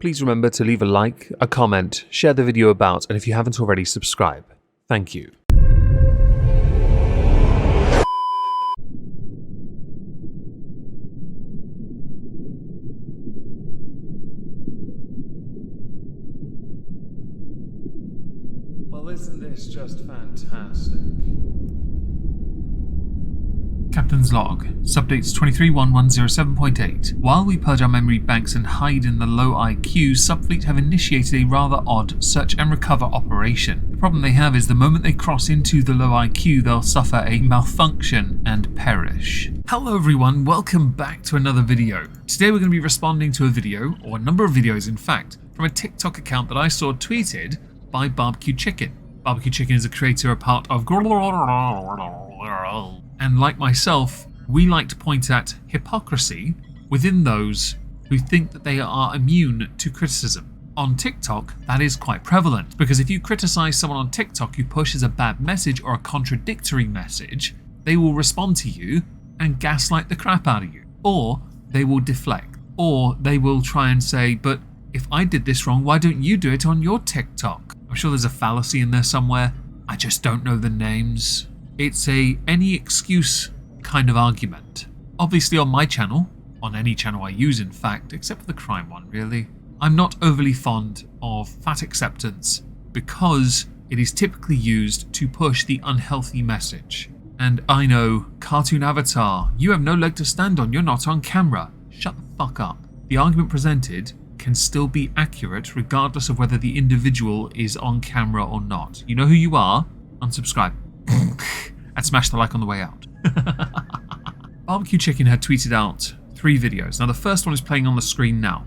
please remember to leave a like, a comment, share the video about, and if you haven't already, subscribe. Thank you. Well, isn't this just fantastic? Captain's Log, subdates 231107.8. While we purge our memory banks and hide in the low IQ, Subfleet have initiated a rather odd search and recover operation. The problem they have is the moment they cross into the low IQ, they'll suffer a malfunction and perish. Hello everyone, welcome back to another video. Today we're going to be responding to a video, or a number of videos in fact, from a TikTok account that I saw tweeted by Barbecue Chicken. Barbecue Chicken is a creator, a part of and like myself, we like to point at hypocrisy within those who think that they are immune to criticism. On TikTok, that is quite prevalent, because if you criticize someone on TikTok who pushes a bad message or a contradictory message, they will respond to you and gaslight the crap out of you. Or they will deflect. Or they will try and say, but if I did this wrong, why don't you do it on your TikTok? I'm sure there's a fallacy in there somewhere. I just don't know the names. It's a any excuse kind of argument. Obviously on my channel, on any channel I use in fact, except for the crime one really, I'm not overly fond of fat acceptance because it is typically used to push the unhealthy message. And I know, cartoon avatar, you have no leg to stand on, you're not on camera. Shut the fuck up. The argument presented can still be accurate regardless of whether the individual is on camera or not. You know who you are, unsubscribe. And smash the like on the way out. Barbecue Chicken had tweeted out 3 videos. Now the first one is playing on the screen now.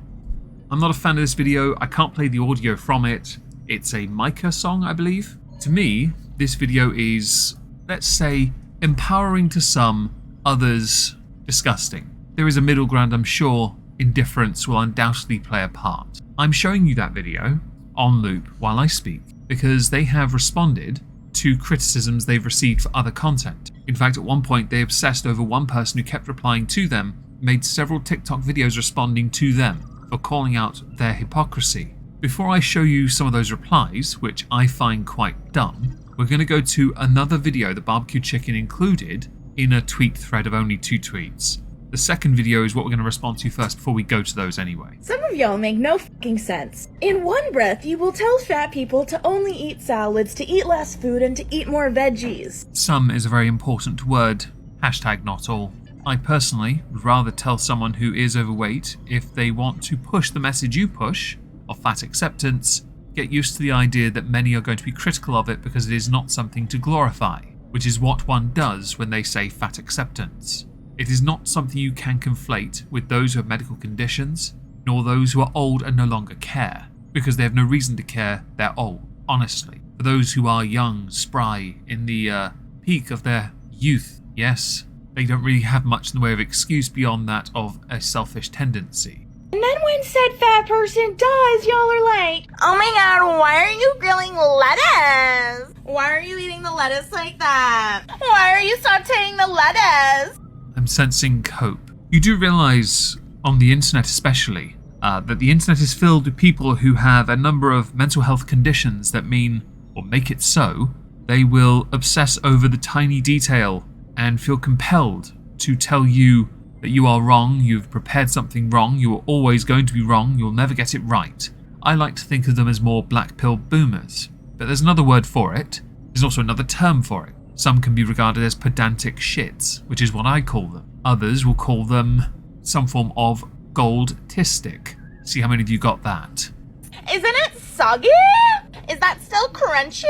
I'm not a fan of this video. I can't play the audio from it. It's a Micah song, I believe. To me, this video is, let's say, empowering to some, others disgusting. There is a middle ground, I'm sure. Indifference will undoubtedly play a part. I'm showing you that video on loop while I speak because they have responded to criticisms they've received for other content. In fact, at one point they obsessed over one person who kept replying to them, made several TikTok videos responding to them for calling out their hypocrisy. Before I show you some of those replies, which I find quite dumb, we're going to go to another video that Barbecue Chicken included in a tweet thread of only 2 tweets. The second video is what we're going to respond to first before we go to those anyway. Some of y'all make no fucking sense. In one breath, you will tell fat people to only eat salads, to eat less food, and to eat more veggies. Some is a very important word. Hashtag not all. I personally would rather tell someone who is overweight, if they want to push the message you push, of fat acceptance, get used to the idea that many are going to be critical of it because it is not something to glorify, which is what one does when they say fat acceptance. It is not something you can conflate with those who have medical conditions, nor those who are old and no longer care, because they have no reason to care, they're old, honestly. For those who are young, spry, in the peak of their youth, yes, they don't really have much in the way of excuse beyond that of a selfish tendency. And then when said fat person dies, y'all are like, oh my god, why are you grilling lettuce? Why are you eating the lettuce like that? Why are you sauteing the lettuce? I'm sensing cope. You do realize, on the internet especially, that the internet is filled with people who have a number of mental health conditions that mean, or make it so, they will obsess over the tiny detail and feel compelled to tell you that you are wrong, you've prepared something wrong, you are always going to be wrong, you'll never get it right. I like to think of them as more black pill boomers, but there's another word for it. There's also another term for it. Some can be regarded as pedantic shits, which is what I call them. Others will call them some form of gold-tistic. See how many of you got that? Isn't it soggy? Is that still crunchy?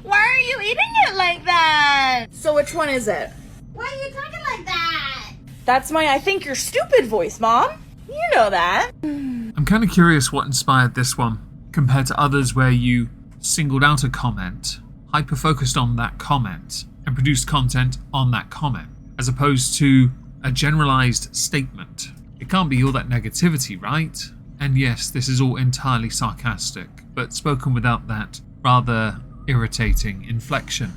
Why are you eating it like that? So which one is it? Why are you talking like that? That's my I think you're stupid voice, Mom. You know that. I'm kind of curious what inspired this one, compared to others where you singled out a comment, hyper-focused on that comment, and produced content on that comment, as opposed to a generalized statement. It can't be all that negativity, right? And yes, this is all entirely sarcastic, but spoken without that rather irritating inflection.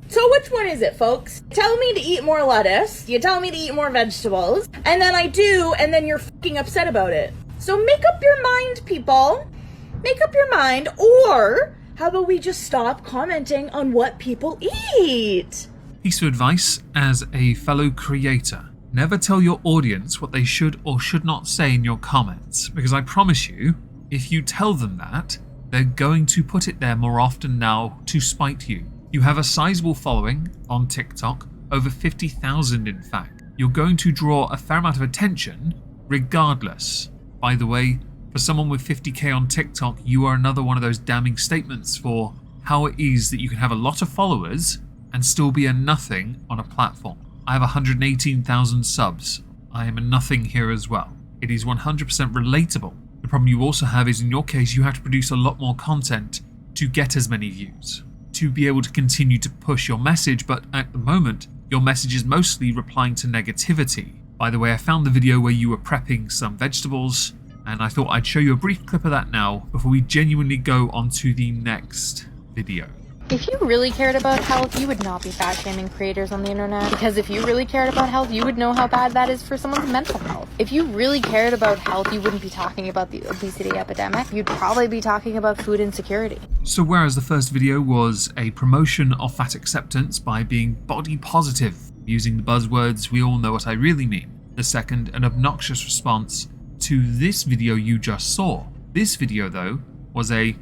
So which one is it, folks? Tell me to eat more lettuce, you tell me to eat more vegetables, and then I do, and then you're fucking upset about it. So make up your mind, people. Make up your mind, or how about we just stop commenting on what people eat? Piece of advice as a fellow creator. Never tell your audience what they should or should not say in your comments, because I promise you, if you tell them that, they're going to put it there more often now to spite you. You have a sizable following on TikTok, over 50,000 in fact. You're going to draw a fair amount of attention regardless. By the way, for someone with 50k on TikTok, you are another one of those damning statements for how it is that you can have a lot of followers and still be a nothing on a platform. I have 118,000 subs. I am a nothing here as well. It is 100% relatable. The problem you also have is, in your case, you have to produce a lot more content to get as many views, to be able to continue to push your message, but at the moment, your message is mostly replying to negativity. By the way, I found the video where you were prepping some vegetables, and I thought I'd show you a brief clip of that now before we genuinely go on to the next video. If you really cared about health, you would not be fat shaming creators on the internet. Because if you really cared about health, you would know how bad that is for someone's mental health. If you really cared about health, you wouldn't be talking about the obesity epidemic. You'd probably be talking about food insecurity. So whereas the first video was a promotion of fat acceptance by being body positive, using the buzzwords we all know what I really mean, the second, an obnoxious response to this video you just saw. This video, though, was a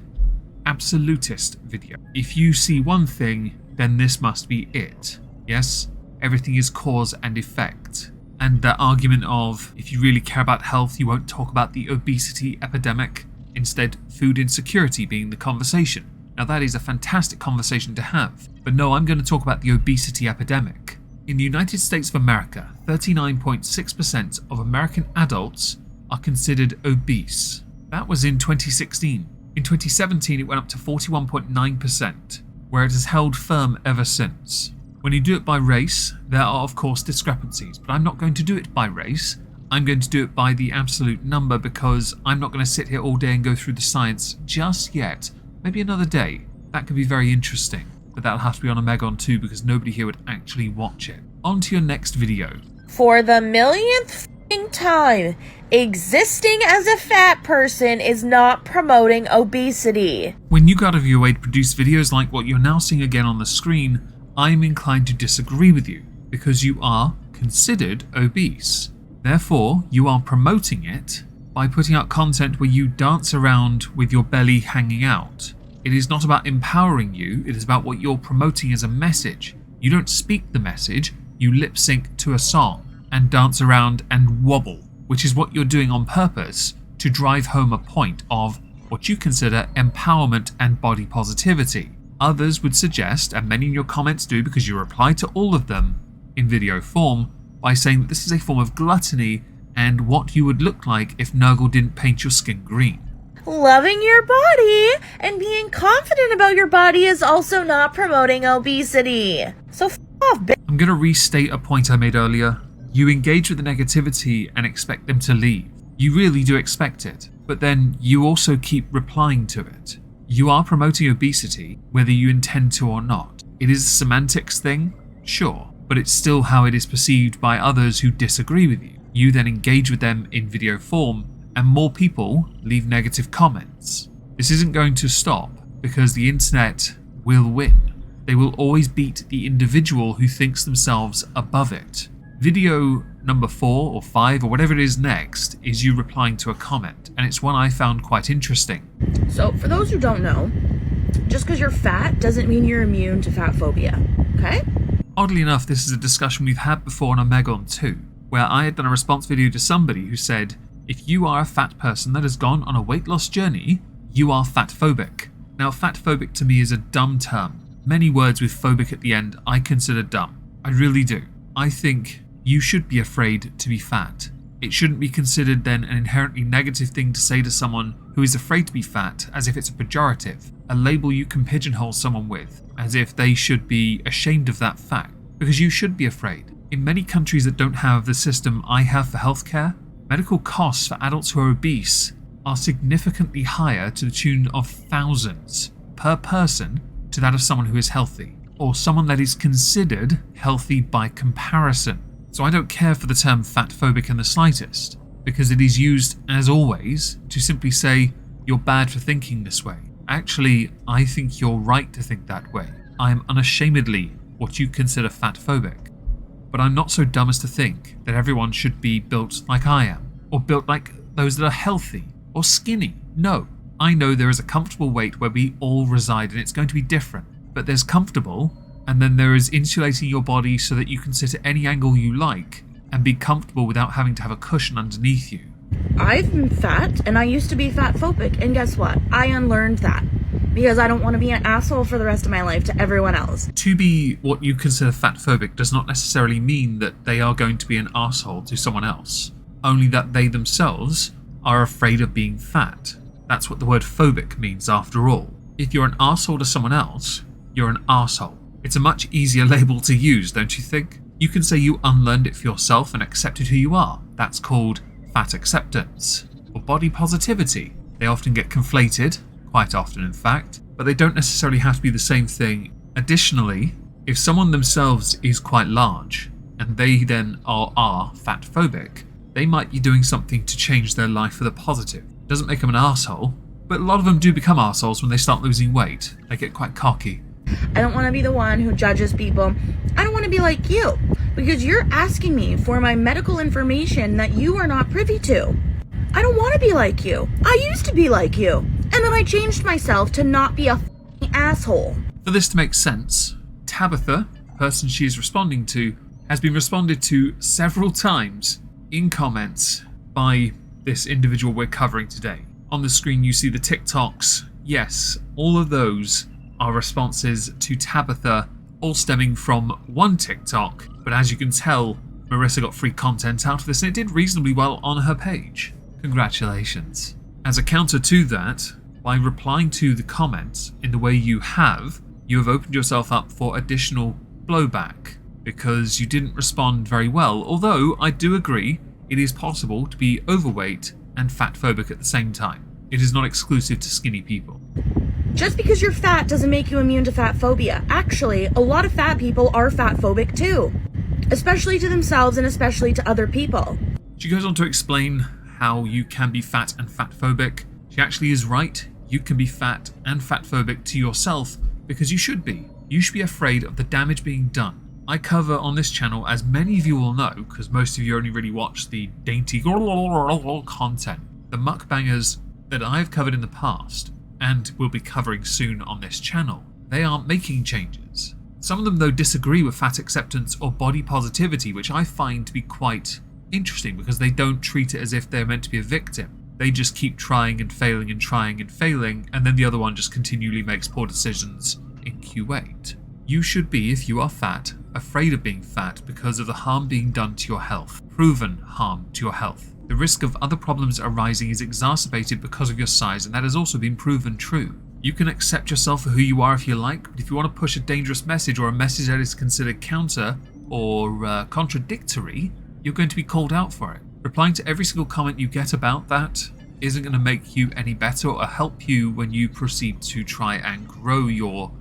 absolutist video. If you see one thing, then this must be it. Yes, everything is cause and effect. And that argument of, if you really care about health, you won't talk about the obesity epidemic, instead food insecurity being the conversation. Now that is a fantastic conversation to have, but no, I'm going to talk about the obesity epidemic. In the United States of America, 39.6% of American adults are considered obese. That was in 2016. In 2017, it went up to 41.9%, where it has held firm ever since. When you do it by race, there are of course discrepancies, but I'm not going to do it by race. I'm going to do it by the absolute number, because I'm not going to sit here all day and go through the science just yet. Maybe another day. That could be very interesting, but that'll have to be on a Megon too, because nobody here would actually watch it. On to your next video. For the millionth time, existing as a fat person is not promoting obesity. When you go out of your way to produce videos like what you're now seeing again on the screen, I'm inclined to disagree with you, because you are considered obese. Therefore, you are promoting it by putting out content where you dance around with your belly hanging out. It is not about empowering you, it is about what you're promoting as a message. You don't speak the message, you lip sync to a song and dance around and wobble, which is what you're doing on purpose to drive home a point of what you consider empowerment and body positivity. Others would suggest, and many in your comments do because you reply to all of them in video form, by saying that this is a form of gluttony and what you would look like if Nurgle didn't paint your skin green. Loving your body and being confident about your body is also not promoting obesity. So f off, bitch. I'm going to restate a point I made earlier. You engage with the negativity and expect them to leave. You really do expect it, but then you also keep replying to it. You are promoting obesity, whether you intend to or not. It is a semantics thing, sure, but it's still how it is perceived by others who disagree with you. You then engage with them in video form, and more people leave negative comments. This isn't going to stop, because the internet will win. They will always beat the individual who thinks themselves above it. Video number 4 or 5 or whatever it is next is you replying to a comment, and it's one I found quite interesting. So for those who don't know, just because you're fat doesn't mean you're immune to fat phobia, okay? Oddly enough, this is a discussion we've had before on a Megon too, where I had done a response video to somebody who said, if you are a fat person that has gone on a weight loss journey, you are fat phobic. Now, fat phobic to me is a dumb term. Many words with phobic at the end I consider dumb. I really do. I think you should be afraid to be fat. It shouldn't be considered then an inherently negative thing to say to someone who is afraid to be fat, as if it's a pejorative, a label you can pigeonhole someone with, as if they should be ashamed of that fact, because you should be afraid. In many countries that don't have the system I have for healthcare, medical costs for adults who are obese are significantly higher, to the tune of thousands per person, to that of someone who is healthy, or someone that is considered healthy by comparison. So I don't care for the term fat phobic in the slightest. because it is used, as always, to simply say you're bad for thinking this way. Actually, I think you're right to think that way. I am unashamedly what you consider fatphobic. But I'm not so dumb as to think that everyone should be built like I am, or built like those that are healthy, or skinny. No, I know there is a comfortable weight where we all reside and it's going to be different. But there's comfortable, and then there is insulating your body so that you can sit at any angle you like and be comfortable without having to have a cushion underneath you. I've been fat, and I used to be fatphobic, and guess what? I unlearned that. Because I don't want to be an asshole for the rest of my life to everyone else. To be what you consider fatphobic does not necessarily mean that they are going to be an arsehole to someone else. Only that they themselves are afraid of being fat. That's what the word phobic means after all. If you're an arsehole to someone else, you're an arsehole. It's a much easier label to use, don't you think? You can say you unlearned it for yourself and accepted who you are. That's called fat acceptance, or body positivity. They often get conflated, quite often in fact, but they don't necessarily have to be the same thing. Additionally, if someone themselves is quite large, and they then are fatphobic, they might be doing something to change their life for the positive. Doesn't make them an arsehole, but a lot of them do become arseholes when they start losing weight. They get quite cocky. I don't want to be the one who judges people. I don't want to be like you, because you're asking me for my medical information that you are not privy to. I don't want to be like you. I used to be like you, and then I changed myself to not be a f***ing asshole. For this to make sense, Tabitha, the person she is responding to, has been responded to several times in comments by this individual we're covering today. On the screen you see the TikToks. Yes, all of those are responses to Tabitha, all stemming from one TikTok, but as you can tell, Marissa got free content out of this and it did reasonably well on her page. Congratulations. As a counter to that, by replying to the comments in the way you have opened yourself up for additional blowback because you didn't respond very well, although I do agree it is possible to be overweight and fatphobic at the same time. It is not exclusive to skinny people. Just because you're fat doesn't make you immune to fat phobia. Actually, a lot of fat people are fatphobic too, especially to themselves and especially to other people. She goes on to explain how you can be fat and fatphobic. She actually is right. You can be fat and fatphobic to yourself because you should be. You should be afraid of the damage being done. I cover on this channel, as many of you will know, because most of you only really watch the dainty content, the mukbangers that I've covered in the past and will be covering soon on this channel. They are making changes. Some of them, though, disagree with fat acceptance or body positivity, which I find to be quite interesting because they don't treat it as if they're meant to be a victim. They just keep trying and failing and trying and failing, and then the other one just continually makes poor decisions in Q8. You should be, if you are fat, afraid of being fat because of the harm being done to your health. Proven harm to your health. The risk of other problems arising is exacerbated because of your size, and that has also been proven true. You can accept yourself for who you are if you like, but if you want to push a dangerous message or a message that is considered counter or contradictory, you're going to be called out for it. Replying to every single comment you get about that isn't going to make you any better or help you when you proceed to try and grow your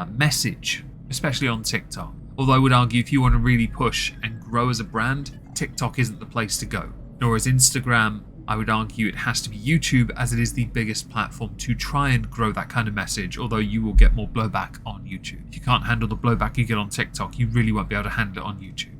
message, especially on TikTok. Although I would argue if you want to really push and grow as a brand, TikTok isn't the place to go. Nor is Instagram. I would argue it has to be YouTube, as it is the biggest platform to try and grow that kind of message, although you will get more blowback on YouTube. If you can't handle the blowback you get on TikTok, you really won't be able to handle it on YouTube.